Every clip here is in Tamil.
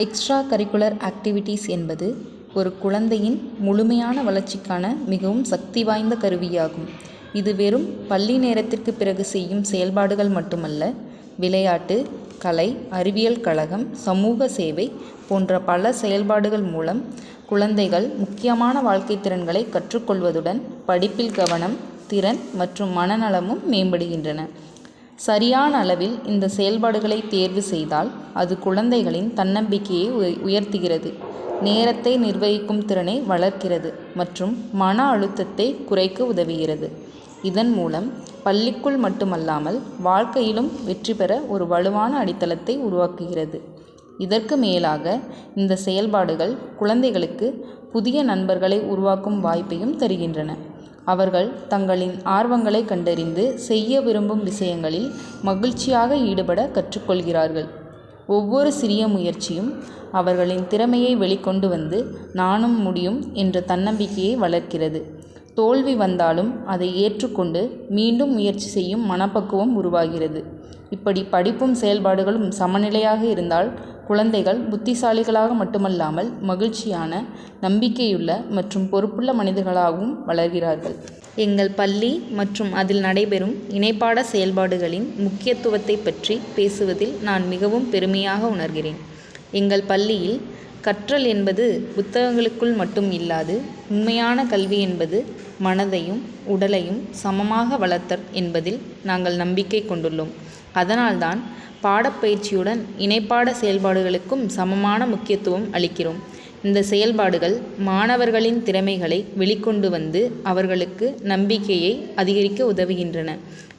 எக்ஸ்ட்ரா கரிக்குலர் ஆக்டிவிட்டீஸ் என்பது ஒரு குழந்தையின் முழுமையான வளர்ச்சிக்கான மிகவும் சக்தி வாய்ந்த கருவியாகும். இது வெறும் பள்ளி நேரத்திற்கு பிறகு செய்யும் செயல்பாடுகள் மட்டுமல்ல, விளையாட்டு, கலை, அறிவியல் கழகம், சமூக சேவை போன்ற பல செயல்பாடுகள் மூலம் குழந்தைகள் முக்கியமான வாழ்க்கை திறன்களை கற்றுக்கொள்வதுடன் படிப்பில் கவனம், திறன் மற்றும் மனநலமும் மேம்படுகின்றன. சரியான அளவில் இந்த செயல்பாடுகளை தேர்வு செய்தால் அது குழந்தைகளின் தன்னம்பிக்கையை உயர்த்துகிறது, நேரத்தை நிர்வகிக்கும் திறனை வளர்க்கிறது மற்றும் மன அழுத்தத்தை குறைக்க உதவுகிறது. இதன் மூலம் பள்ளிக்குள் மட்டுமல்லாமல் வாழ்க்கையிலும் வெற்றி பெற ஒரு வலுவான அடித்தளத்தை உருவாக்குகிறது. இதற்கு மேலாக இந்த செயல்பாடுகள் குழந்தைகளுக்கு புதிய நண்பர்களை உருவாக்கும் வாய்ப்பையும் தருகின்றன. அவர்கள் தங்களின் ஆர்வங்களை கண்டறிந்து செய்ய விரும்பும் விஷயங்களில் மகிழ்ச்சியாக ஈடுபட கற்றுக்கொள்கிறார்கள். ஒவ்வொரு சிறிய முயற்சியும் அவர்களின் திறமையை வெளிக்கொண்டு வந்து நானும் முடியும் என்ற தன்னம்பிக்கையை வளர்க்கிறது. தோல்வி வந்தாலும் அதை ஏற்றுக்கொண்டு மீண்டும் முயற்சி செய்யும் மனப்பக்குவம் உருவாகிறது. இப்படி படிப்பும் செயல்பாடுகளும் சமநிலையாக இருந்தால் குழந்தைகள் புத்திசாலிகளாக மட்டுமல்லாமல் மகிழ்ச்சியான, நம்பிக்கையுள்ள மற்றும் பொறுப்புள்ள மனிதர்களாகவும் வளர்கிறார்கள். எங்கள் பள்ளி மற்றும் அதில் நடைபெறும் இணைப்பாட செயல்பாடுகளின் முக்கியத்துவத்தை பற்றி பேசுவதில் நான் மிகவும் பெருமையாக உணர்கிறேன். எங்கள் பள்ளியில் கற்றல் என்பது புத்தகங்களுக்குள் மட்டும் இல்லாது, உண்மையான கல்வி என்பது மனதையும் உடலையும் சமமாக வளர்த்தல் என்பதில் நாங்கள் நம்பிக்கை கொண்டுள்ளோம். அதனால்தான் பாடப்பயிற்சியுடன் இணைப்பாட செயல்பாடுகளுக்கும் சமமான முக்கியத்துவம் அளிக்கிறோம். இந்த செயல்பாடுகள் மாணவர்களின் திறமைகளை வெளிக்கொண்டு வந்து அவர்களுக்கு நம்பிக்கையை அதிகரிக்க உதவுகின்றன.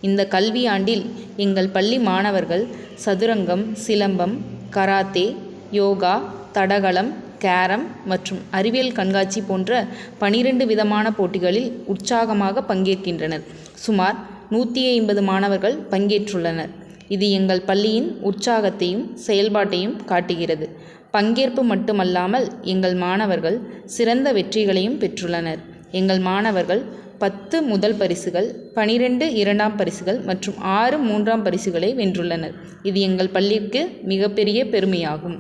இந்த கல்வியாண்டில் எங்கள் பள்ளி மாணவர்கள் சதுரங்கம், சிலம்பம், கராத்தே, யோகா, தடகளம், கேரம் மற்றும் அறிவியல் கண்காட்சி போன்ற 12 விதமான போட்டிகளில் உற்சாகமாக பங்கேற்கின்றனர். சுமார் 150 மாணவர்கள் பங்கேற்றுள்ளனர். இது எங்கள் பள்ளியின் உற்சாகத்தையும் செயல்பாட்டையும் காட்டுகிறது. பங்கேற்பு மட்டுமல்லாமல் எங்கள் மாணவர்கள் சிறந்த வெற்றிகளையும் பெற்றுள்ளனர். எங்கள் மாணவர்கள் 10 முதல் பரிசுகள், 12 இரண்டாம் பரிசுகள் மற்றும் 6 மூன்றாம் பரிசுகளை வென்றுள்ளனர். இது எங்கள் பள்ளிக்கு மிகப்பெரிய பெருமையாகும்.